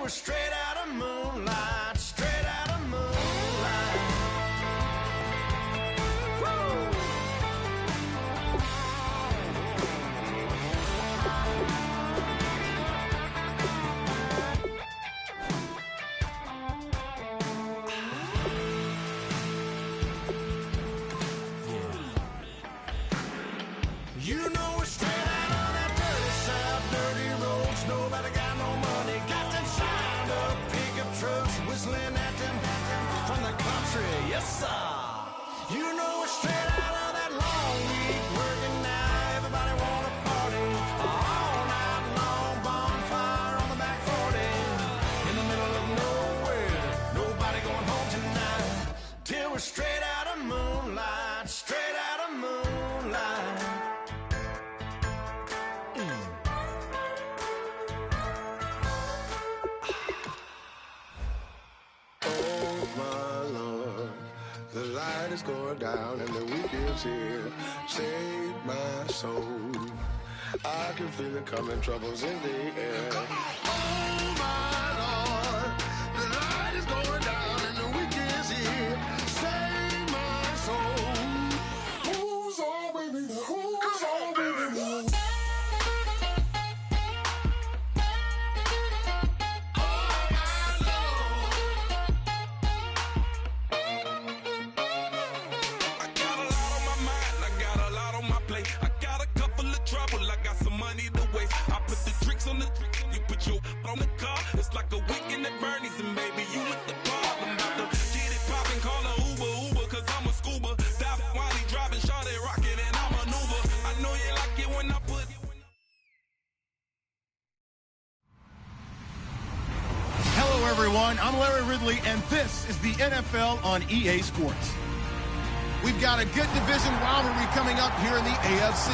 we're straight out of moonlight, straight out of moonlight. You know we're straight out on that dirty south, dirty roads. Nobody got no money, got them signed up pickup trucks, whistling at them from the country, yes sir. You know we're straight out of that long week, working now. Everybody wanna party all night long, bonfire on the back 40, in the middle of nowhere. Nobody going home tonight till we're straight out of moonlight, straight out of moonlight. The light is going down and the week is here. Save my soul. I can feel it coming, troubles in the air. Oh my Lord, the light is going down and the week is here. Save my soul. Who's on with me? Who's on with me? On the car, it's like a weekend at Bernie's, and baby, you with the problem. About to get it poppin', call a Uber, cause I'm a scuba. Dive while he driving, shawty rocket, and I maneuver. I know you like it when I put. Hello, everyone. I'm Larry Ridley, and this is the NFL on EA Sports. We've got a good division rivalry coming up here in the AFC,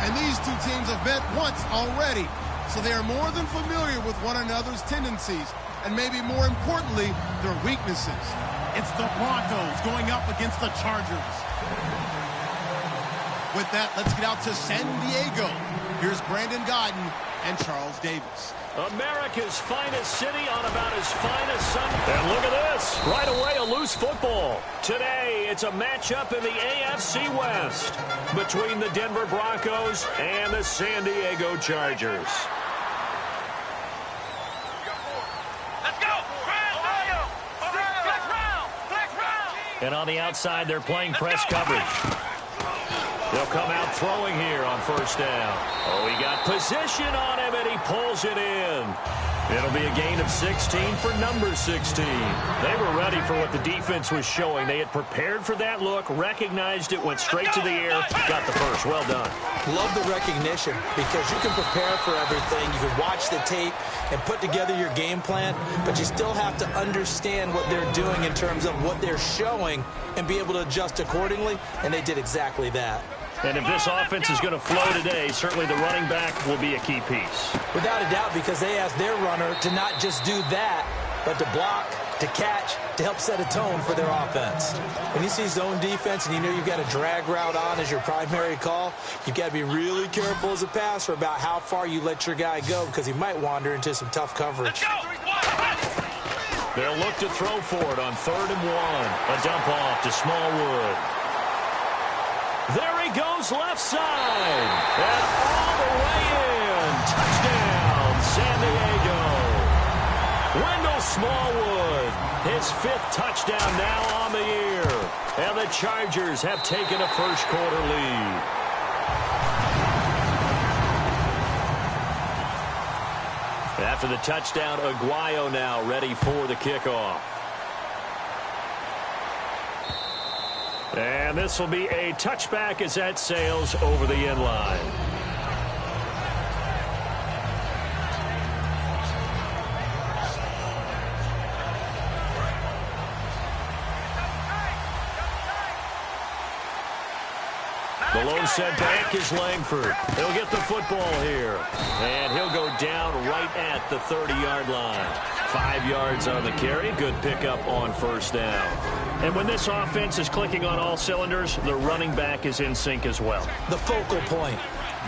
and these two teams have met once already. So they are more than familiar with one another's tendencies, and maybe more importantly, their weaknesses. It's the Broncos going up against the Chargers. With that, let's get out to San Diego. Here's Brandon Godden and Charles Davis. America's finest city on about as fine as Sunday. And look at this. Right away, a loose football. Today, it's a matchup in the AFC West between the Denver Broncos and the San Diego Chargers. And on the outside, they're playing press coverage. They'll come out throwing here on first down. Oh, he got position on him, and he pulls it in. It'll be a gain of 16 for number 16. They were ready for what the defense was showing. They had prepared for that look, recognized it, went straight to the air, got the first. Well done. Love the recognition because you can prepare for everything. You can watch the tape and put together your game plan, but you still have to understand what they're doing in terms of what they're showing and be able to adjust accordingly, and they did exactly that. And if this offense is going to flow today, certainly the running back will be a key piece. Without a doubt, because they asked their runner to not just do that, but to block, to catch, to help set a tone for their offense. When you see zone defense and you know you've got a drag route on as your primary call, you've got to be really careful as a passer about how far you let your guy go because he might wander into some tough coverage. They'll look to throw for it on 3rd and 1. A dump off to Smallwood. There he goes left side. And all the way in. Touchdown, San Diego. Wendell Smallwood, his 5th touchdown now on the year. And the Chargers have taken a first-quarter lead. After the touchdown, Aguayo now ready for the kickoff. And this will be a touchback as that sails over the end line. The lone setback is Langford. He'll get the football here. And he'll go down right at the 30-yard line. 5 yards on the carry. Good pickup on first down. And when this offense is clicking on all cylinders, the running back is in sync as well. The focal point.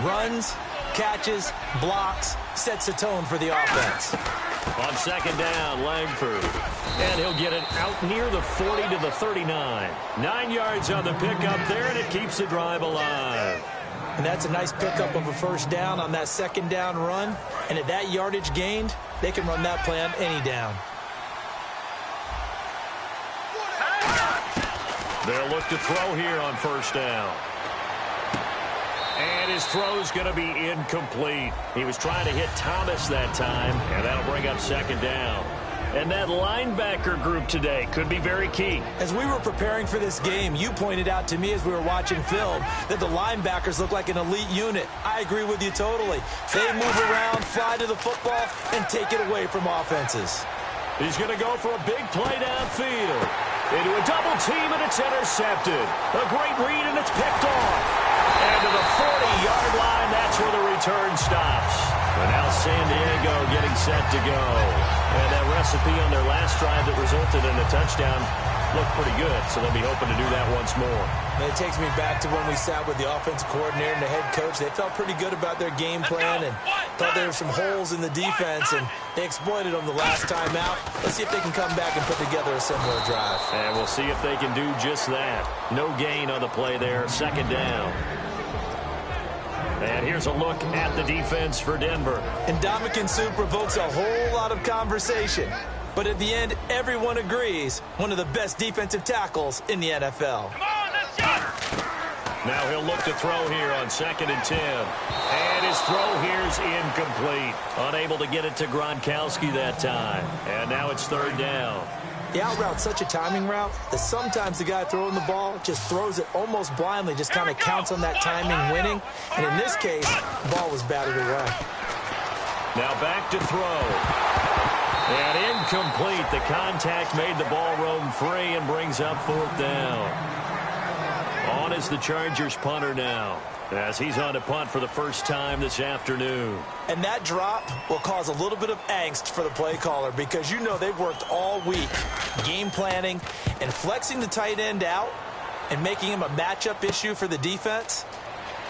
Runs, catches, blocks, sets a tone for the offense. On second down, Langford. And he'll get it out near the 40 to the 39. 9 yards on the pickup there, and it keeps the drive alive. And that's a nice pickup of a first down on that second down run. And at that yardage gained, they can run that play on any down. They'll look to throw here on first down. And his throw's going to be incomplete. He was trying to hit Thomas that time, and that'll bring up second down. And that linebacker group today could be very key. As we were preparing for this game, you pointed out to me as we were watching film that the linebackers look like an elite unit. I agree with you totally. They move around, fly to the football, and take it away from offenses. He's going to go for a big play downfield. Into a double team, and it's intercepted. A great read, and it's picked off. And to the 40-yard line, that's where the return stops. And now San Diego getting set to go. And that recipe on their last drive that resulted in a touchdown looked pretty good, so they'll be hoping to do that once more. And it takes me back to when we sat with the offensive coordinator and the head coach. They felt pretty good about their game plan and thought there were some holes in the defense, and they exploited them the last time out. Let's see if they can come back and put together a similar drive. And we'll see if they can do just that. No gain on the play there, second down. And here's a look at the defense for Denver. And Ndamukong Suh provokes a whole lot of conversation. But at the end, everyone agrees one of the best defensive tackles in the NFL. Now he'll look to throw here on second and 10. And his throw here's incomplete. Unable to get it to Gronkowski that time. And now it's third down. The out route's such a timing route that sometimes the guy throwing the ball just throws it almost blindly, just kind of counts on that timing winning. And in this case, the ball was batted away. Now back to throw. And incomplete. The contact made the ball roam free and brings up fourth down. On is the Chargers punter now, as he's on to punt for the first time this afternoon. And that drop will cause a little bit of angst for the play caller, because you know they've worked all week game planning and flexing the tight end out and making him a matchup issue for the defense.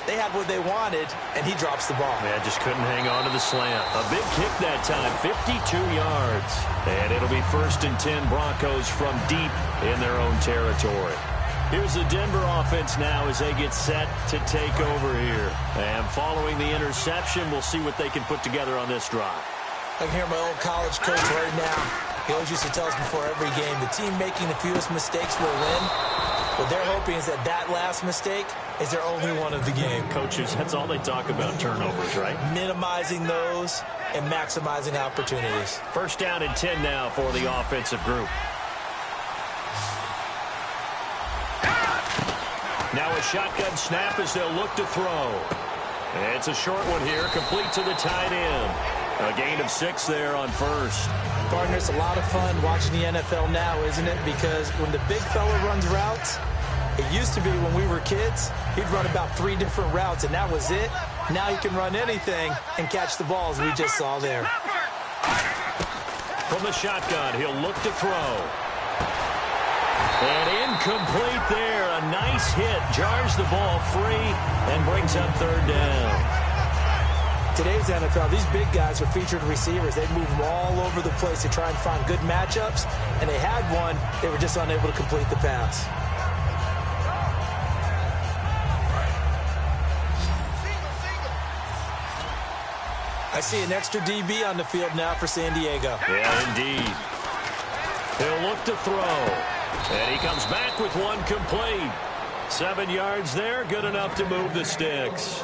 They had what they wanted, and he drops the ball. Yeah, just couldn't hang on to the slant. A big kick that time, 52 yards. And it'll be first and 10 Broncos from deep in their own territory. Here's the Denver offense now as they get set to take over here. And following the interception, we'll see what they can put together on this drive. I can hear my old college coach right now. He always used to tell us before every game, the team making the fewest mistakes will win. What they're hoping is that last mistake is their only one of the game. Coaches, that's all they talk about, turnovers, right? Minimizing those and maximizing opportunities. First down and 10 now for the offensive group. Now a shotgun snap as they'll look to throw. And it's a short one here, complete to the tight end. A gain of 6 there on first. Partner, it's a lot of fun watching the NFL now, isn't it? Because when the big fella runs routes, it used to be when we were kids, he'd run about 3 different routes, and that was it. Now he can run anything and catch the balls we just saw there. From the shotgun, he'll look to throw. And incomplete there. A nice hit. Jars the ball free and brings up third down. Today's NFL, these big guys are featured receivers. They move them all over the place to try and find good matchups. And they had one. They were just unable to complete the pass. I see an extra DB on the field now for San Diego. Yeah, indeed. He'll look to throw. And he comes back with one complete. 7 yards there, good enough to move the sticks.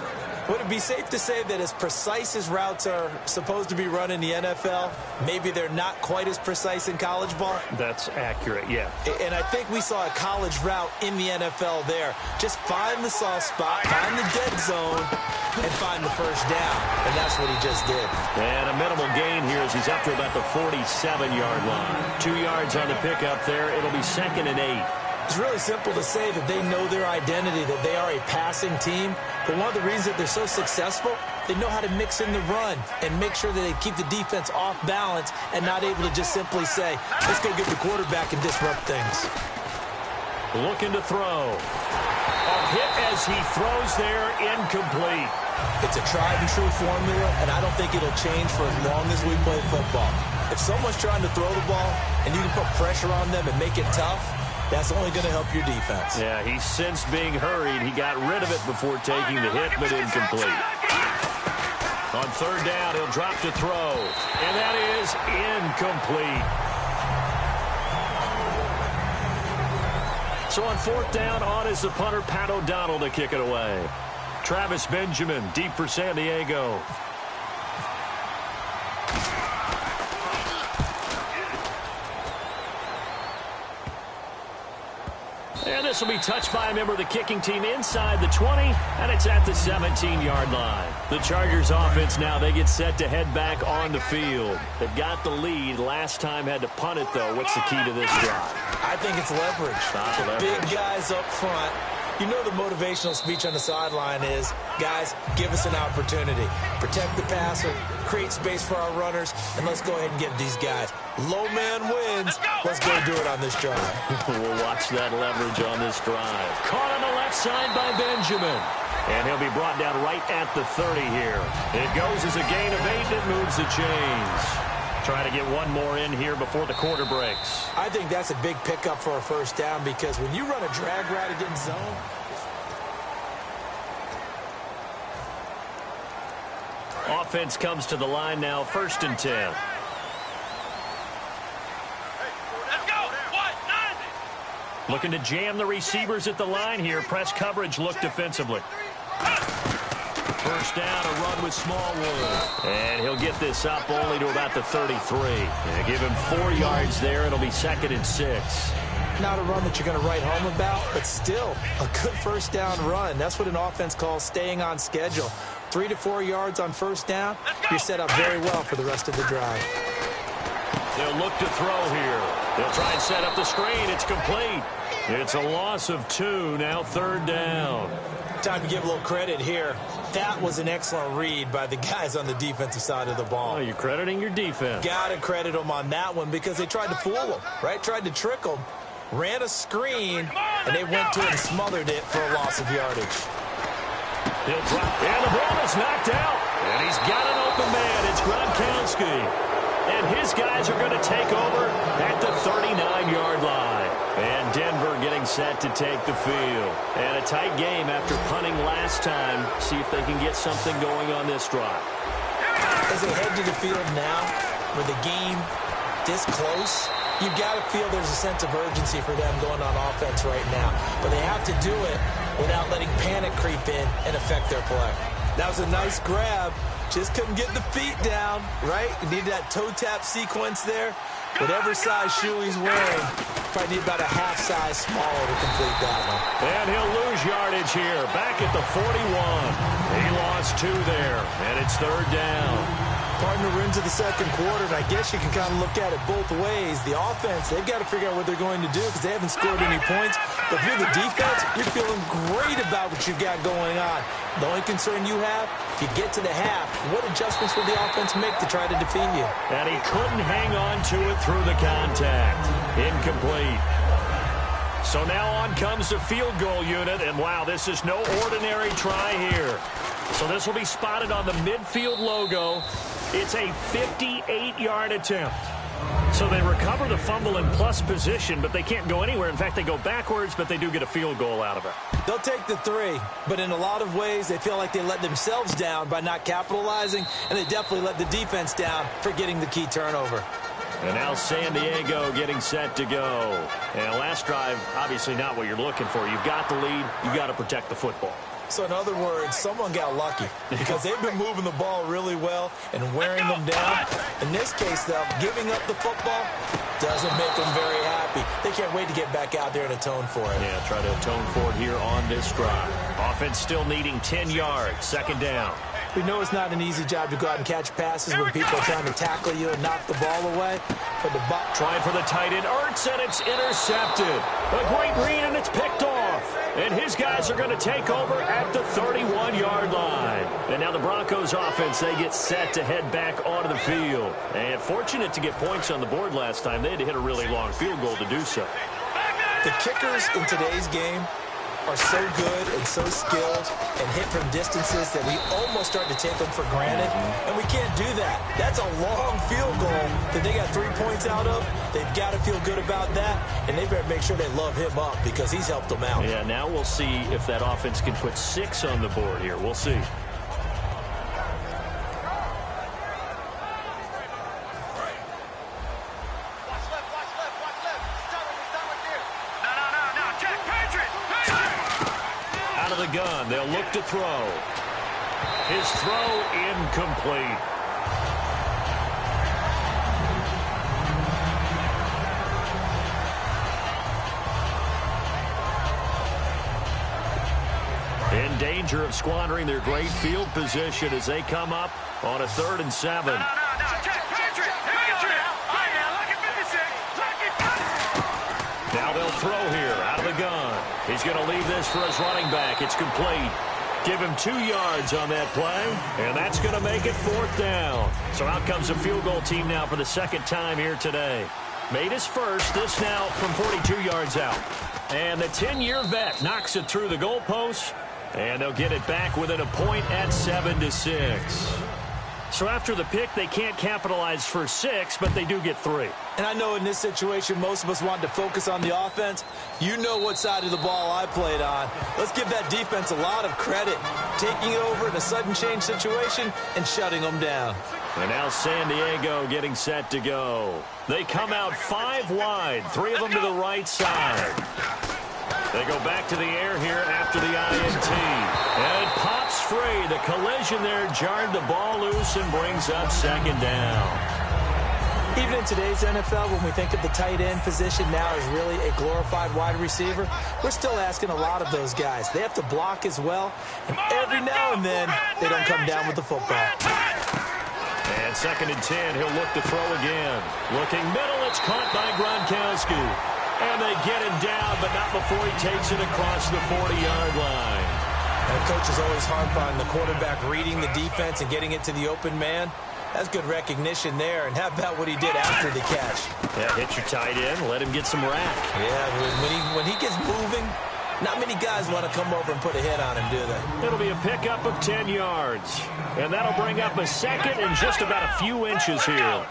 Would it be safe to say that as precise as routes are supposed to be run in the NFL, maybe they're not quite as precise in college ball? That's accurate, yeah. And I think we saw a college route in the NFL there. Just find the soft spot, find the dead zone, and find the first down. And that's what he just did. And a minimal gain here as he's up to about the 47-yard line. 2 yards on the pickup there. It'll be second and 8. It's really simple to say that they know their identity, that they are a passing team. But one of the reasons that they're so successful, they know how to mix in the run and make sure that they keep the defense off balance and not able to just simply say, let's go get the quarterback and disrupt things. Looking to throw. A hit as he throws there, incomplete. It's a tried and true formula, and I don't think it'll change for as long as we play football. If someone's trying to throw the ball and you can put pressure on them and make it tough, that's only going to help your defense. Yeah, he sensed being hurried. He got rid of it before taking the hit, but incomplete. On third down, he'll drop to throw, and that is incomplete. So on fourth down, on is the punter, Pat O'Donnell, to kick it away. Travis Benjamin, deep for San Diego. And this will be touched by a member of the kicking team inside the 20, and it's at the 17-yard line. The Chargers offense now, they get set to head back on the field. They've got the lead. Last time had to punt it, though. What's the key to this drive? I think it's leverage. Leverage. Big guys up front. You know the motivational speech on the sideline is, guys, give us an opportunity. Protect the passer, create space for our runners, and let's go ahead and get these guys. Low man wins. Let's go do it on this drive. We'll watch that leverage on this drive. Caught on the left side by Benjamin. And he'll be brought down right at the 30 here. It goes as a gain of 8. It moves the chains. Try to get one more in here before the quarter breaks. I think that's a big pickup for a first down because when you run a drag route against zone, offense comes to the line now, 1st and 10. Looking to jam the receivers at the line here. Press coverage look defensively. First down, a run with Smallwood. And he'll get this up only to about the 33. And give him 4 yards there. It'll be 2nd and 6. Not a run that you're going to write home about, but still a good first down run. That's what an offense calls staying on schedule. 3 to 4 yards on first down. You're set up very well for the rest of the drive. They'll look to throw here. They'll try and set up the screen. It's complete. It's a loss of 2. Now 3rd down. Time to give a little credit here. That was an excellent read by the guys on the defensive side of the ball. Oh, you're crediting your defense. Got to credit them on that one because they tried to fool them, right? Tried to trick them, ran a screen, and they went to it and smothered it for a loss of yardage. He'll drop, and the ball is knocked out. And he's got an open man. It's Gronkowski. And his guys are going to take over at the 39-yard line. And Denver getting set to take the field. And a tight game after punting last time. See if they can get something going on this drive. As they head to the field now, with the game this close, you've got to feel there's a sense of urgency for them going on offense right now. But they have to do it without letting panic creep in and affect their play. That was a nice grab. Just couldn't get the feet down, right? You needed that toe tap sequence there. Whatever size shoe he's wearing, probably need about a half size smaller to complete that one. And he'll lose yardage here. Back at the 41. He lost 2 there, and it's 3rd down. Partner into the second quarter, and I guess you can kind of look at it both ways. The offense, they've got to figure out what they're going to do because they haven't scored any points. But if you're the defense, you're feeling great about what you've got going on. The only concern you have, if you get to the half, what adjustments will the offense make to try to defeat you? And he couldn't hang on to it through the contact. Incomplete. So now on comes the field goal unit, and wow, this is no ordinary try here. So this will be spotted on the midfield logo. It's a 58-yard attempt. So they recover the fumble in plus position, but they can't go anywhere. In fact, they go backwards, but they do get a field goal out of it. They'll take the 3, but in a lot of ways, they feel like they let themselves down by not capitalizing, and they definitely let the defense down for getting the key turnover. And now San Diego getting set to go. And last drive, obviously not what you're looking for. You've got the lead. You've got to protect the football. So in other words, someone got lucky because they've been moving the ball really well and wearing them down. In this case, though, giving up the football doesn't make them very happy. They can't wait to get back out there and atone for it. Yeah, try to atone for it here on this drive. Offense still needing 10 yards, 2nd down. We know it's not an easy job to go out and catch passes when people are trying to tackle you and knock the ball away. But the buck trying for the tight end, Ertz, and it's intercepted. A great read, and it's picked off. And his guys are going to take over at the 31-yard line. And now the Broncos offense, they get set to head back onto the field. And fortunate to get points on the board last time. They had to hit a really long field goal to do so. The kickers in today's game are so good and so skilled and hit from distances that we almost start to take them for granted, and we can't do that. That's a long field goal that they got 3 points out of. They've got to feel good about that, and they better make sure they love him up because he's helped them out. Yeah, now we'll see if that offense can put 6 on the board here. We'll see. The gun. They'll look to throw. His throw incomplete. In danger of squandering their great field position as they come up on a 3rd and 7. Now they'll throw here out of the gun. He's going to leave this for his running back. It's complete. Give him 2 yards on that play, and that's going to make it 4th down. So out comes the field goal team now for the 2nd time here today. Made his first, this now from 42 yards out. And the 10-year vet knocks it through the goalpost, and they'll get it back within a point at 7-6. So after the pick, they can't capitalize for 6, but they do get 3. And I know in this situation, most of us want to focus on the offense. You know what side of the ball I played on. Let's give that defense a lot of credit, taking over in a sudden change situation and shutting them down. And now San Diego getting set to go. They come out 5 wide, 3 of them to the right side. They go back to the air here after the INT. And it pops free. The collision there jarred the ball loose and brings up 2nd down. Even in today's NFL, when we think of the tight end position now as really a glorified wide receiver, we're still asking a lot of those guys. They have to block as well, and every now and then, they don't come down with the football. And 2nd and 10, he'll look to throw again. Looking middle, it's caught by Gronkowski. And they get him down, but not before he takes it across the 40-yard line. And coach is always harp on the quarterback reading the defense and getting it to the open man. That's good recognition there. And how about what he did after the catch? Yeah, hit your tight end, let him get some rack. Yeah, when he gets moving, not many guys want to come over and put a hit on him, do they? It'll be a pickup of 10 yards. And that'll bring up a 2nd and just about a few inches here.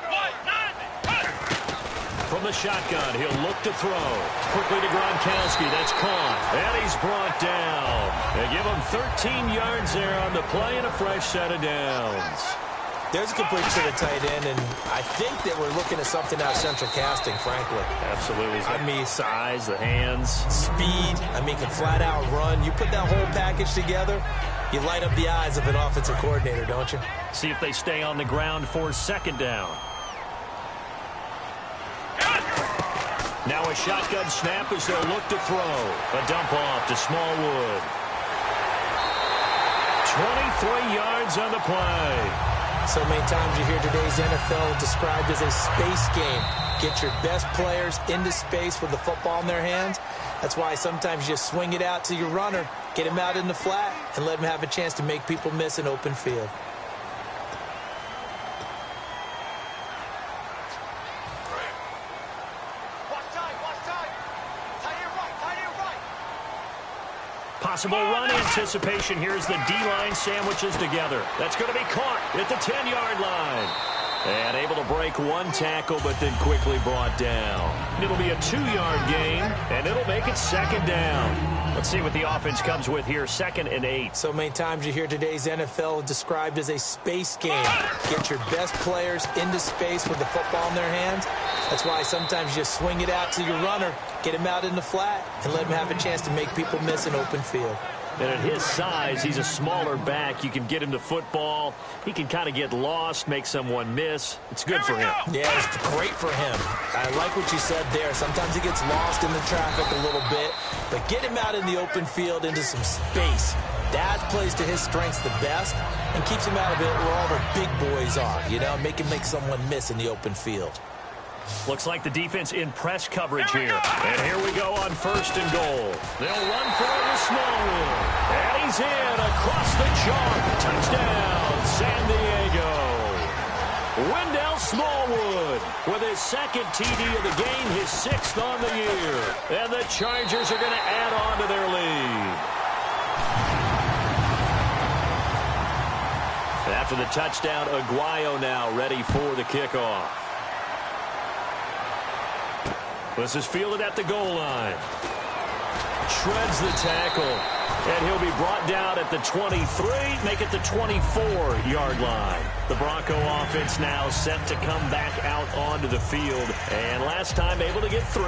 From the shotgun, he'll look to throw. Quickly to Gronkowski. That's caught. And he's brought down. They give him 13 yards there on the play and a fresh set of downs. There's a completion to the tight end, and I think that we're looking at something out of central casting, frankly. Absolutely. I mean, size, the hands. Speed. I mean, can flat out run. You put that whole package together, you light up the eyes of an offensive coordinator, don't you? See if they stay on the ground for 2nd down. Now a shotgun snap as they'll look to throw. A dump off to Smallwood. 23 yards on the play. So many times you hear today's NFL described as a space game. Get your best players into space with the football in their hands. That's why sometimes you swing it out to your runner, get him out in the flat, and let him have a chance to make people miss an open field. Possible run anticipation. Here's the D-line sandwiches together. That's going to be caught at the 10-yard line. And able to break one tackle, but then quickly brought down. It'll be a 2-yard gain, and it'll make it 2nd down. Let's see what the offense comes with here, 2nd and 8. So many times you hear today's NFL described as a space game. Get your best players into space with the football in their hands. That's why sometimes you swing it out to your runner, get him out in the flat, and let him have a chance to make people miss an open field. And at his size, he's a smaller back. You can get him to football. He can kind of get lost, make someone miss. It's good for him. Yeah, it's great for him. I like what you said there. Sometimes he gets lost in the traffic a little bit, but get him out in the open field into some space. That plays to his strengths the best and keeps him out of it where all the big boys are, you know, make someone miss in the open field. Looks like the defense in press coverage here. And here we go on 1st and goal. They'll run for it with Smallwood. And he's in across the chalk. Touchdown, San Diego. Wendell Smallwood with his second TD of the game, his 6th on the year. And the Chargers are going to add on to their lead. After the touchdown, Aguayo now ready for the kickoff. This is fielded at the goal line. Shreds the tackle. And he'll be brought down at the 23, make it the 24-yard line. The Bronco offense now set to come back out onto the field. And last time able to get 3.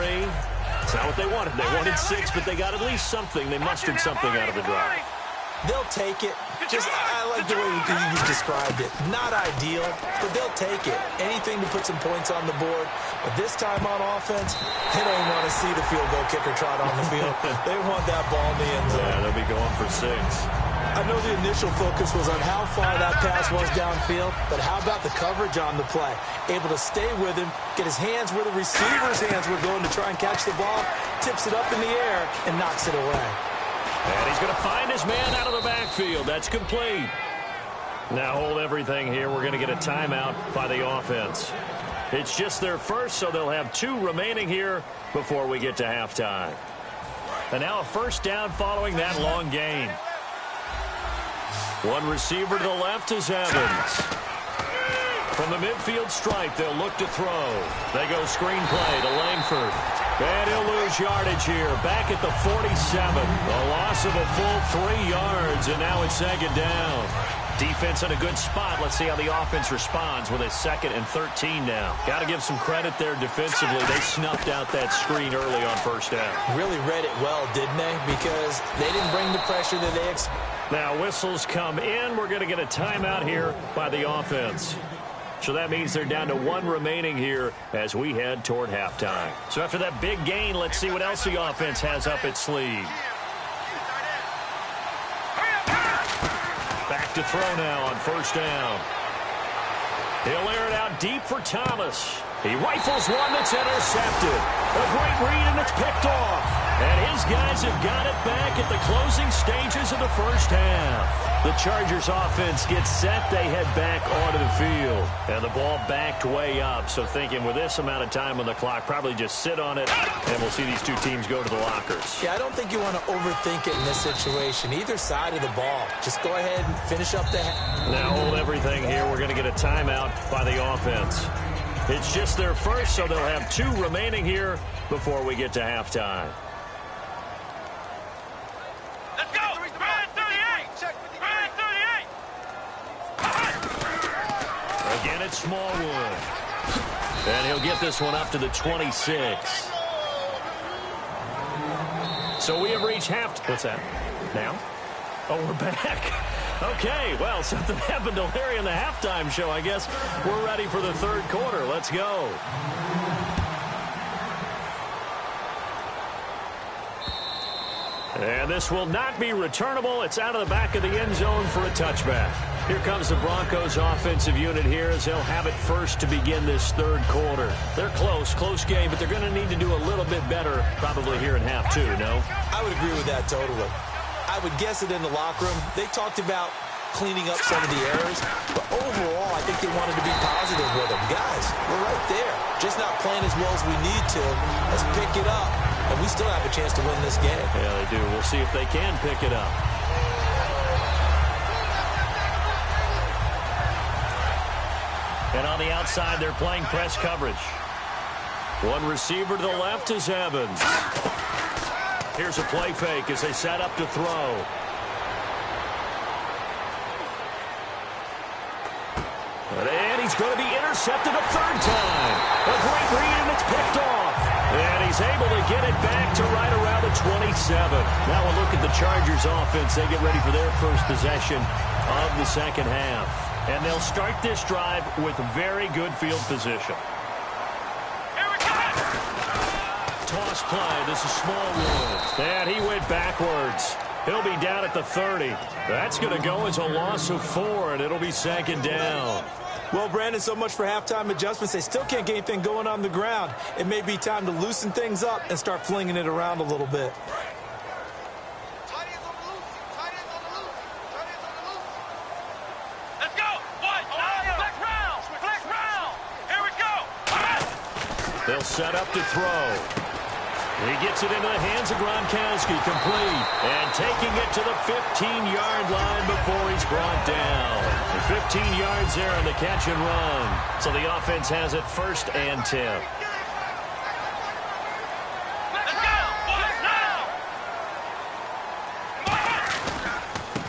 It's not what they wanted. They wanted 6, but they got at least something. They mustered something out of the drive. They'll take it. I like the way you described it. Not ideal, but they'll take it. Anything to put some points on the board. But this time on offense, they don't want to see the field goal kicker trot on the field. They want that ball in the end zone. Yeah, they'll be going for 6. I know the initial focus was on how far that pass was downfield, but how about the coverage on the play? Able to stay with him, get his hands where the receiver's hands were going to try and catch the ball, tips it up in the air, and knocks it away. And he's going to find his man out of the backfield. That's complete. Now hold everything here. We're going to get a timeout by the offense. It's just their first, so they'll have 2 remaining here before we get to halftime. And now a first down following that long gain. One receiver to the left is Evans. From the midfield stripe, they'll look to throw. They go screenplay to Langford. And he'll lose yardage here. Back at the 47. A loss of a full 3 yards, and now it's 2nd down. Defense in a good spot. Let's see how the offense responds with a 2nd and 13 now. Got to give some credit there defensively. They snuffed out that screen early on first down. Really read it well, didn't they? Because they didn't bring the pressure that they expected. Now whistles come in. We're going to get a timeout here by the offense. So that means they're down to 1 remaining here as we head toward halftime. So after that big gain, let's see what else the offense has up its sleeve. Back to throw now on first down. He'll air it out deep for Thomas. He rifles one that's intercepted. A great read, and it's picked off. And his guys have got it back at the closing stages of the first half. The Chargers offense gets set. They head back onto the field. And the ball backed way up. So thinking with this amount of time on the clock, probably just sit on it, and we'll see these 2 teams go to the lockers. Yeah, I don't think you want to overthink it in this situation. Either side of the ball. Just go ahead and finish up the half. Now hold everything here. We're going to get a timeout by the offense. It's just their first, so they'll have 2 remaining here before we get to halftime. Let's go! Ryan 38! Check with the Ryan 38! Again, it's Smallwood. And he'll get this one up to the 26. So we have reached half. What's that? Now? Oh, we're back. Okay, well, something happened to Larry in the halftime show, I guess. We're ready for the 3rd quarter. Let's go. And this will not be returnable. It's out of the back of the end zone for a touchback. Here comes the Broncos offensive unit here as they'll have it first to begin this 3rd quarter. They're close game, but they're going to need to do a little bit better probably here in half 2, no? I would agree with that totally. I would guess it in the locker room. They talked about cleaning up some of the errors, but overall, I think they wanted to be positive with them. Guys, we're right there. Just not playing as well as we need to. Let's pick it up, and we still have a chance to win this game. Yeah, they do. We'll see if they can pick it up. And on the outside, they're playing press coverage. One receiver to the left is Evans. Here's a play fake as they set up to throw. And he's going to be intercepted a 3rd time. A great read, and it's picked off. And he's able to get it back to right around the 27. Now a look at the Chargers offense. They get ready for their first possession of the 2nd half. And they'll start this drive with very good field position. Toss play. This is Smallwood. And he went backwards. He'll be down at the 30. That's going to go as a loss of 4, and it'll be 2nd down. Well, Brandon, so much for halftime adjustments. They still can't get anything going on the ground. It may be time to loosen things up and start flinging it around a little bit. Let's go! What? Flex round! Flex round! They'll set up to throw. He gets it into the hands of Gronkowski, complete. And taking it to the 15-yard line before he's brought down. 15 yards there on the catch and run. So the offense has it 1st and 10.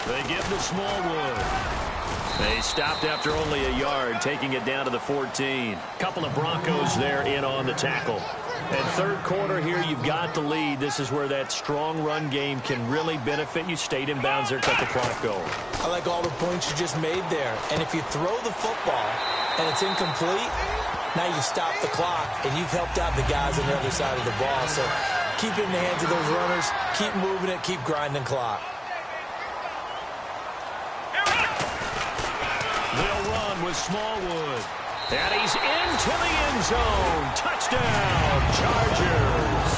They give to Smallwood. They stopped after only a yard, taking it down to the 14. Couple of Broncos there in on the tackle. And third quarter here, you've got the lead. This is where that strong run game can really benefit you. Stayed in bounds there, cut the clock going. I like all the points you just made there. And if you throw the football and it's incomplete, now you stop the clock and you've helped out the guys on the other side of the ball. So keep it in the hands of those runners. Keep moving it. Keep grinding clock. They'll run with Smallwood. And he's into the end zone. Touchdown, Chargers.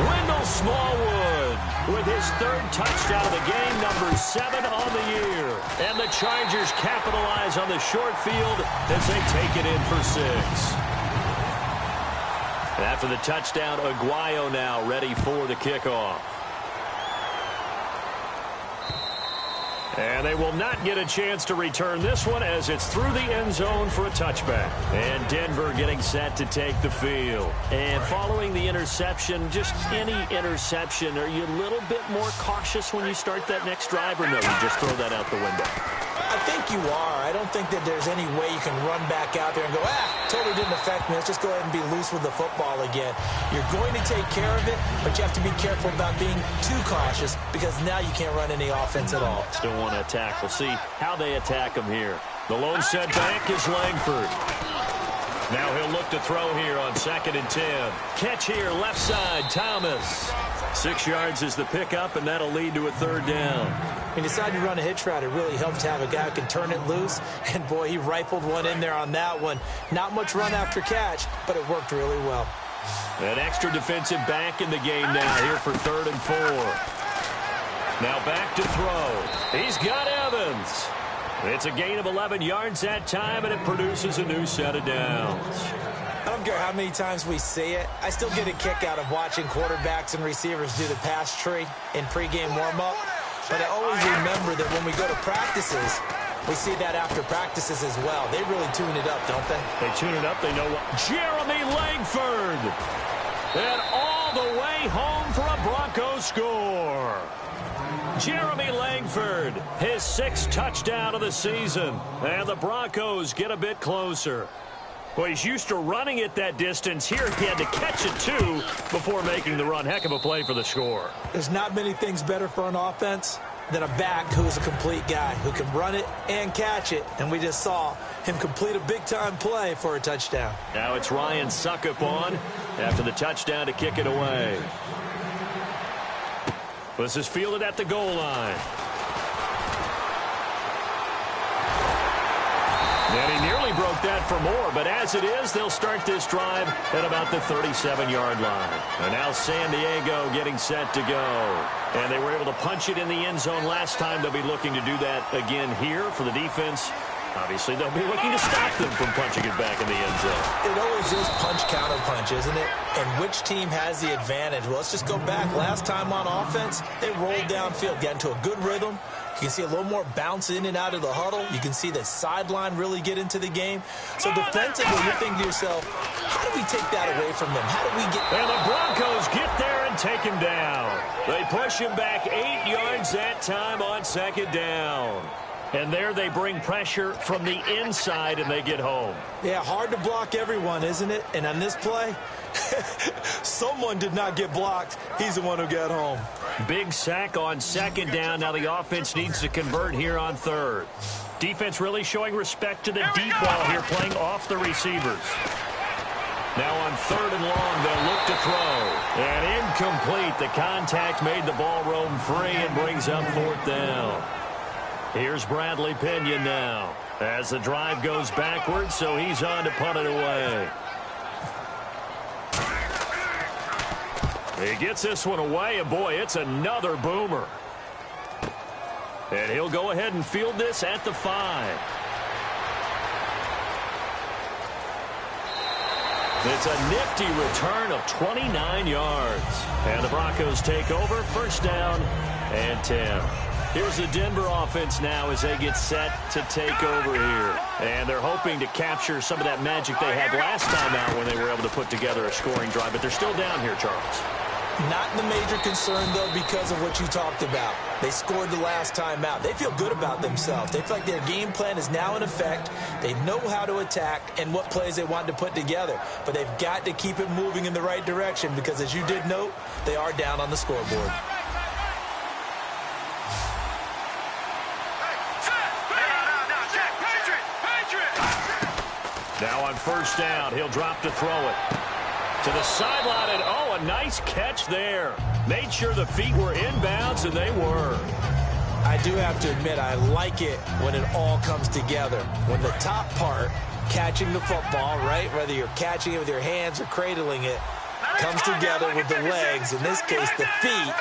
Wendell Smallwood with his 3rd touchdown of the game, number 7 on the year. And the Chargers capitalize on the short field as they take it in for 6. After the touchdown, Aguayo now ready for the kickoff. And they will not get a chance to return this one as it's through the end zone for a touchback. And Denver getting set to take the field. And following the interception, just any interception, are you a little bit more cautious when you start that next drive, or no, you just throw that out the window? I think you are. I don't think that there's any way you can run back out there and go, totally didn't affect me. Let's just go ahead and be loose with the football again. You're going to take care of it, but you have to be careful about being too cautious because now you can't run any offense at all. Still want to attack. We'll see how they attack him here. The lone setback is Langford. Now he'll look to throw here on 2nd and 10. Catch here, left side, Thomas. 6 yards is the pickup, and that'll lead to a 3rd down. When you decide to run a hitch route, it really helps to have a guy who can turn it loose. And, boy, he rifled one in there on that one. Not much run after catch, but it worked really well. An extra defensive back in the game now here for 3rd and 4. Now back to throw. He's got Evans. It's a gain of 11 yards that time, and it produces a new set of downs. I don't care how many times we see it. I still get a kick out of watching quarterbacks and receivers do the pass tree in pregame warm-up. But I always remember that when we go to practices, we see that after practices as well. They really tune it up, don't they? They tune it up. They know what. Jeremy Langford. And all the way home for a Broncos score. Jeremy Langford, his 6th touchdown of the season. And the Broncos get a bit closer. Well, he's used to running it that distance. Here he had to catch it, too, before making the run. Heck of a play for the score. There's not many things better for an offense than a back who's a complete guy, who can run it and catch it. And we just saw him complete a big-time play for a touchdown. Now it's Ryan Suckup on after the touchdown to kick it away. This is fielded at the goal line. And he nearly broke that for more, but as it is, they'll start this drive at about the 37-yard line. And now San Diego getting set to go. And they were able to punch it in the end zone last time. They'll be looking to do that again here for the defense. Obviously, they'll be looking to stop them from punching it back in the end zone. It always is punch-counter-punch, isn't it? And which team has the advantage? Well, let's just go back. Last time on offense, they rolled downfield, got into a good rhythm. You can see a little more bounce in and out of the huddle. You can see the sideline really get into the game. So defensively, you're thinking to yourself, how do we take that away from them? How do we get... And the Broncos get there and take him down. They push him back 8 yards that time on 2nd down. And there they bring pressure from the inside, and they get home. Yeah, hard to block everyone, isn't it? And on this play, someone did not get blocked. He's the one who got home. Big sack on 2nd down. Now the offense needs to convert here on 3rd. Defense really showing respect to the deep ball here, playing off the receivers. Now on 3rd and long, they'll look to throw. And incomplete. The contact made the ball roam free and brings up 4th down. Here's Bradley Pinion now as the drive goes backwards, so he's on to punt it away. He gets this one away, and boy, it's another boomer. And he'll go ahead and field this at the 5. It's a nifty return of 29 yards. And the Broncos take over, first down and 10. Here's the Denver offense now as they get set to take over here. And they're hoping to capture some of that magic they had last time out when they were able to put together a scoring drive. But they're still down here, Charles. Not the major concern, though, because of what you talked about. They scored the last time out. They feel good about themselves. They feel like their game plan is now in effect. They know how to attack and what plays they want to put together. But they've got to keep it moving in the right direction because, as you did note, they are down on the scoreboard. Now on first down, he'll drop to throw it. To the sideline, and oh, a nice catch there. Made sure the feet were inbounds, and they were. I do have to admit, I like it when it all comes together. When the top part, catching the football, right, whether you're catching it with your hands or cradling it, comes together with the legs, in this case the feet,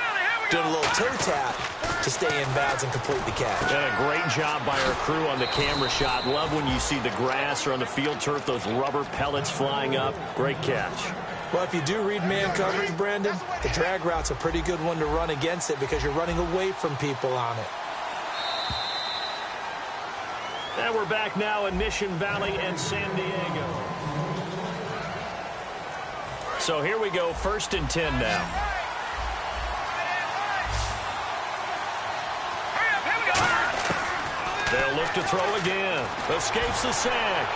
doing a little toe tap to stay in bounds and complete the catch. And a great job by our crew on the camera shot. Love when you see the grass or on the field turf, those rubber pellets flying up. Great catch. Well, if you do read man coverage, Brandon, the drag route's a pretty good one to run against it because you're running away from people on it. And we're back now in Mission Valley and San Diego. So here we go, first and 10 now. They'll look to throw again. Escapes the sack.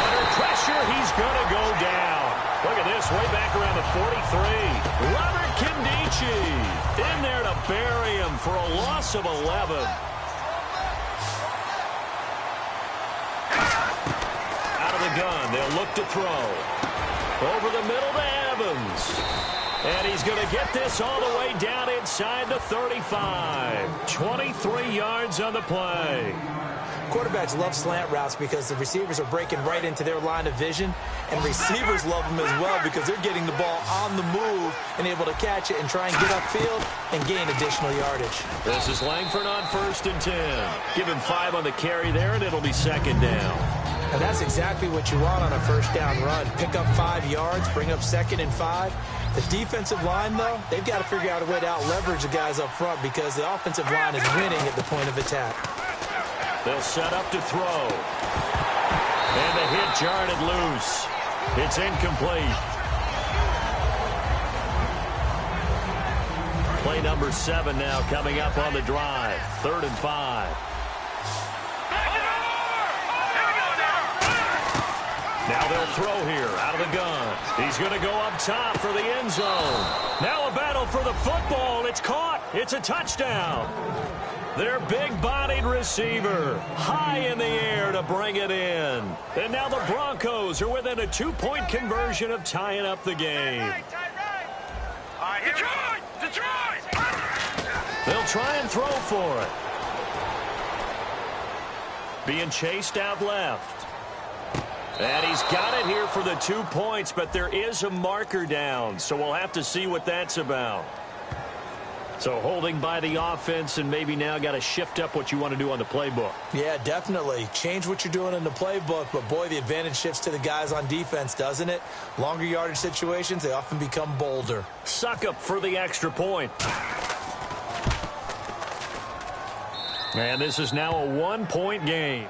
Under pressure, he's going to go down. Look at this, way back around the 43. Robert Kindici in there to bury him for a loss of 11. Out of the gun, they'll look to throw. Over the middle to Evans. And he's going to get this all the way down inside the 35. 23 yards on the play. Quarterbacks love slant routes because the receivers are breaking right into their line of vision, and receivers love them as well because they're getting the ball on the move and able to catch it and try and get upfield and gain additional yardage. This is Langford on first and 10. Give him 5 on the carry there, and it'll be second down. And that's exactly what you want on a first down run. Pick up 5 yards, bring up second and 5. The defensive line, though, they've got to figure out a way to out-leverage the guys up front because the offensive line is winning at the point of attack. They'll set up to throw. And the hit jarred it loose. It's incomplete. Play number 7 now coming up on the drive. 3rd and 5. Now they'll throw here out of the gun. He's going to go up top for the end zone. Now a battle for the football. It's caught. It's a touchdown. Their big-bodied receiver high in the air to bring it in. And now the Broncos are within a 2-point conversion of tying up the game. They'll try and throw for it. Being chased out left. And he's got it here for the 2 points, but there is a marker down, so we'll have to see what that's about. So holding by the offense, and maybe now got to shift up what you want to do on the playbook. Yeah, definitely. Change what you're doing in the playbook, but boy, the advantage shifts to the guys on defense, doesn't it? Longer yardage situations, they often become bolder. Suck up for the extra point. And this is now a 1-point game.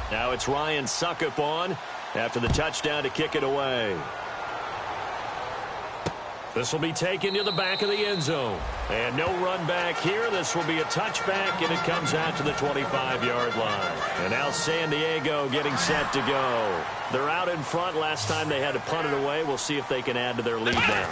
Now it's Ryan Suckup on after the touchdown to kick it away. This will be taken to the back of the end zone. And no run back here. This will be a touchback, and it comes out to the 25-yard line. And now San Diego getting set to go. They're out in front. Last time they had to punt it away. We'll see if they can add to their lead now.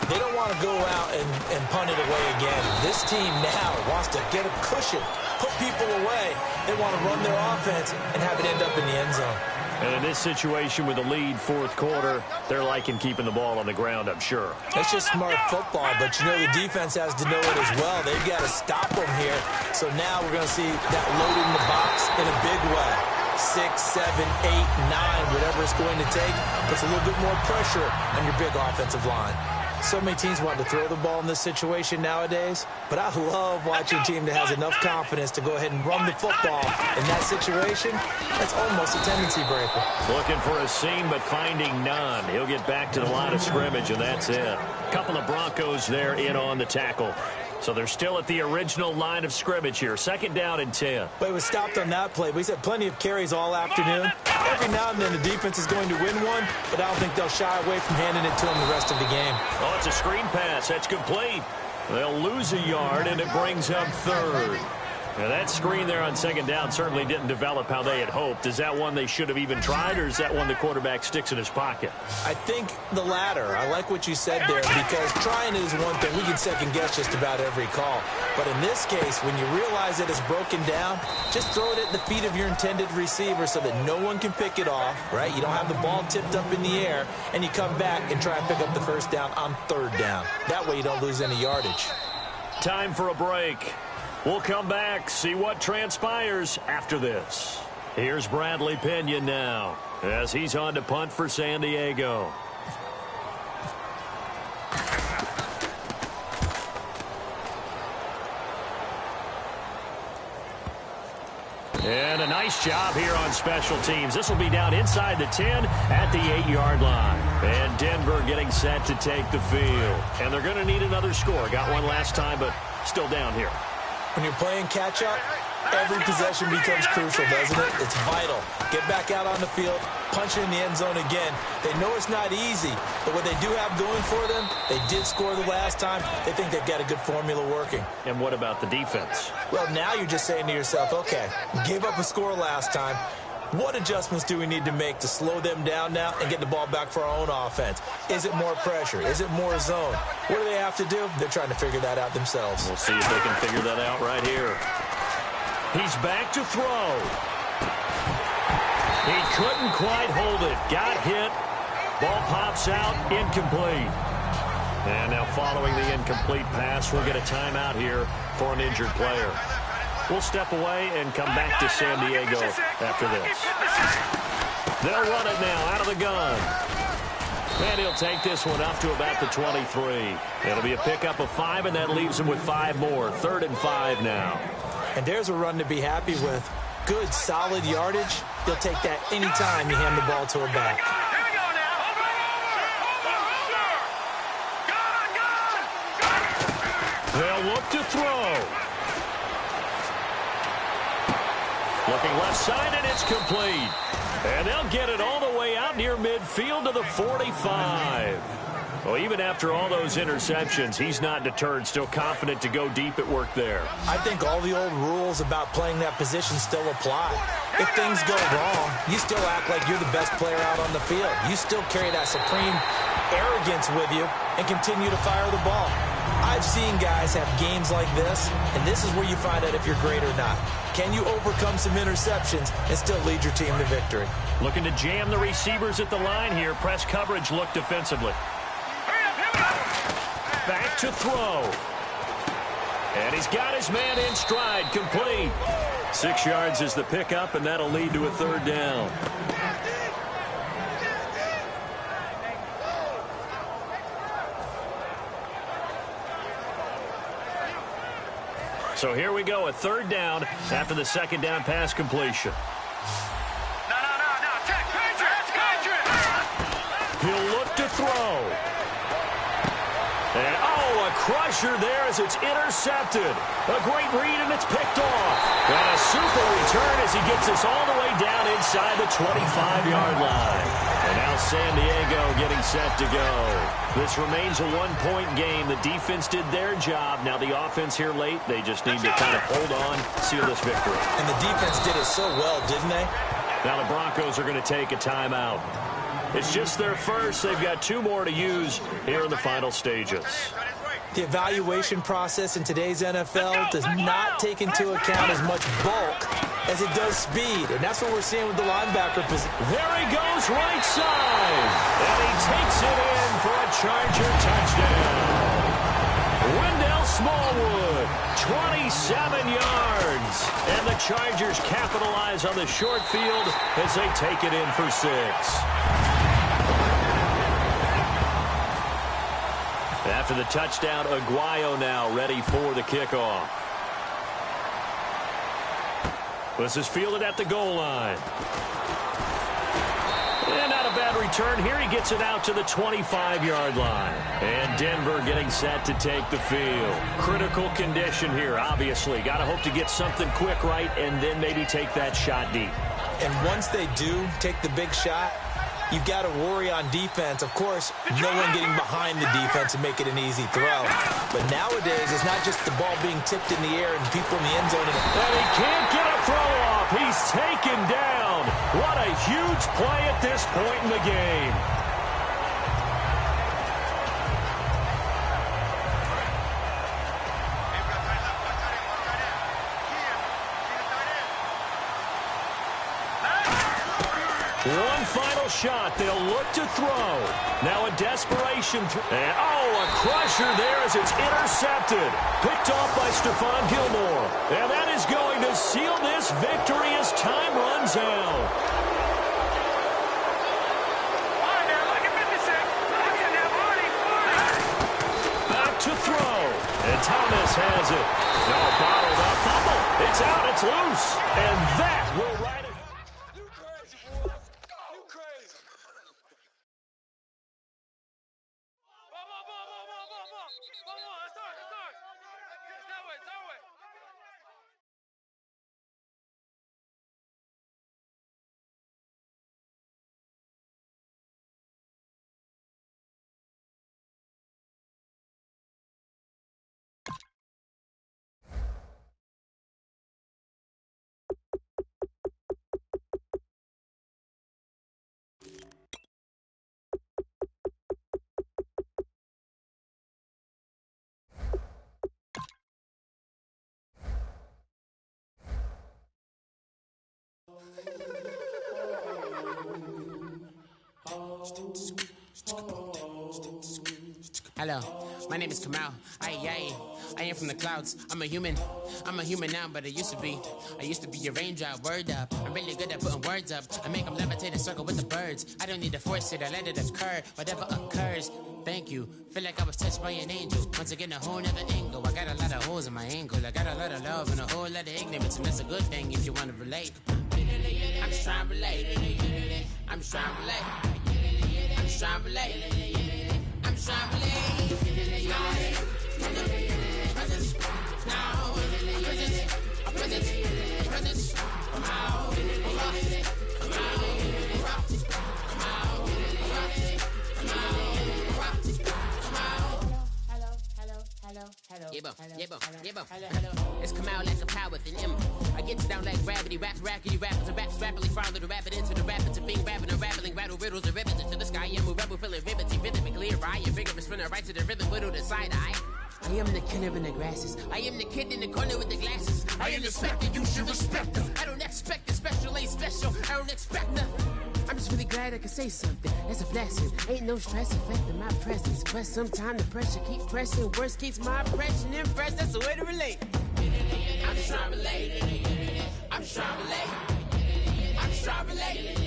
They don't want to go out and punt it away again. This team now wants to get a cushion, put people away. They want to run their offense and have it end up in the end zone. And in this situation with a lead 4th quarter, they're liking keeping the ball on the ground, I'm sure. It's just smart football, but you know the defense has to know it as well. They've got to stop them here. So now we're going to see that loading the box in a big way. 6, 7, 8, 9, whatever it's going to take, puts a little bit more pressure on your big offensive line. So many teams want to throw the ball in this situation nowadays, but I love watching a team that has enough confidence to go ahead and run the football in that situation. That's almost a tendency breaker. Looking for a seam, but finding none. He'll get back to the line of scrimmage, and that's it. A couple of Broncos there in on the tackle. So they're still at the original line of scrimmage here. 2nd down and 10. But it was stopped on that play. He's had plenty of carries all afternoon. Every now and then the defense is going to win one, but I don't think they'll shy away from handing it to him the rest of the game. Oh, it's a screen pass. That's complete. They'll lose a yard, and it brings up 3rd. Now, that screen there on 2nd down certainly didn't develop how they had hoped. Is that one they should have even tried, or is that one the quarterback sticks in his pocket? I think the latter. I like what you said there, because trying it is one thing. We can second-guess just about every call. But in this case, when you realize that it's broken down, just throw it at the feet of your intended receiver so that no one can pick it off, right? You don't have the ball tipped up in the air, and you come back and try and pick up the 1st down on 3rd down. That way you don't lose any yardage. Time for a break. We'll come back, see what transpires after this. Here's Bradley Pinion now as he's on to punt for San Diego. And a nice job here on special teams. This will be down inside the 10 at the 8-yard line. And Denver getting set to take the field. And they're going to need another score. Got one last time, but still down here. When you're playing catch-up, every possession becomes crucial, doesn't it? It's vital. Get back out on the field, punch it in the end zone again. They know it's not easy, but what they do have going for them, they did score the last time. They think they've got a good formula working. And what about the defense? Well, now you're just saying to yourself, okay, gave up a score last time. What adjustments do we need to make to slow them down now and get the ball back for our own offense? Is it more pressure? Is it more zone? What do they have to do? They're trying to figure that out themselves. We'll see if they can figure that out right here. He's back to throw. He couldn't quite hold it. Got hit. Ball pops out. Incomplete. And now following the incomplete pass, we'll get a timeout here for an injured player. We'll step away and come back to San Diego after this. They'll run it now out of the gun. And he'll take this one up to about the 23. It'll be a pickup of 5, and that leaves him with 5 more. 3rd and 5 now. And there's a run to be happy with. Good, solid yardage. He'll take that anytime you hand the ball to a back. They'll look to throw. Looking left side, and it's complete. And they'll get it all the way out near midfield to the 45. Well, even after all those interceptions, he's not deterred, still confident to go deep at work there. I think all the old rules about playing that position still apply. If things go wrong, you still act like you're the best player out on the field. You still carry that supreme arrogance with you and continue to fire the ball. I've seen guys have games like this, and this is where you find out if you're great or not. Can you overcome some interceptions and still lead your team to victory? Looking to jam the receivers at the line here. Press coverage look defensively. Back to throw. And he's got his man in stride, complete. 6 yards is the pickup, and that'll lead to a 3rd down. So here we go, a 3rd down after the 2nd down pass completion. No. Check. He'll look to throw. And, a crusher there as it's intercepted. A great read, and it's picked off. And a super return as he gets this all the way down inside the 25-yard line. And now San Diego getting set to go. This remains a 1-point game. The defense did their job. Now the offense here late, they just need to kind of hold on, seal this victory. And the defense did it so well, didn't they? Now the Broncos are going to take a timeout. It's just their first. They've got 2 more to use here in the final stages. The evaluation process in today's NFL does not take into account as much bulk as it does speed. And that's what we're seeing with the linebacker position. There he goes, right side. And he takes it in for a Charger touchdown. Wendell Smallwood, 27 yards. And the Chargers capitalize on the short field as they take it in for 6. After the touchdown, Aguayo now ready for the kickoff. This is fielded at the goal line. And not a bad return here. He gets it out to the 25-yard line. And Denver getting set to take the field. Critical condition here, obviously. Got to hope to get something quick right and then maybe take that shot deep. And once they do take the big shot, you've got to worry on defense. Of course, no one getting behind the defense and make it an easy throw. But nowadays, it's not just the ball being tipped in the air and people in the end zone. And he can't get a throw off. He's taken down. What a huge play at this point in the game. One final shot. They'll look to throw. Now a desperation. A crusher there as it's intercepted. Picked off by Stephon Gilmore. And that is going to seal this victory as time runs out. Back to throw. And Thomas has it. No, bottled up. Fumble. It's out. It's loose. And that will right it. Hello, my name is Kamal. I am from the clouds. I'm a human now, but I used to be your raindrop. Word up, I'm really good at putting words up. I make them levitate and circle with the birds. I don't need to force it, I let it occur. Whatever occurs, thank you. Feel like I was touched by an angel. Once again, a whole nother angle. I got a lot of holes in my angle. I got a lot of love and a whole lot of ignorance, and that's a good thing if you want to relate. I'm just trying to relate. I'm just trying to relate. I'm just trying to relate. I'm just trying to relate. It's come out like a power with an M. I get down like gravity, raps, rackety, rappers, and raps rapidly follow the rapid into the rapids, and being rapping and rattling, rattle riddles and ribbons into the sky. I'm a rebel, feeling rivety, rhythmically clear, I am vigorous, spinner right to the rhythm, widow to side eye. I am the killer in the grasses. I am the kid in the corner with the glasses. I am the specter, you should respect them. I don't expect the special, ain't special. I don't expect nothing. I'm just really glad I can say something. That's a blessing. Ain't no stress affecting my presence. But sometimes the pressure keep pressing. Worst keeps my impression impressed. That's the way to relate. I'm just trying to relate. I'm just trying to relate. I'm just trying to relate.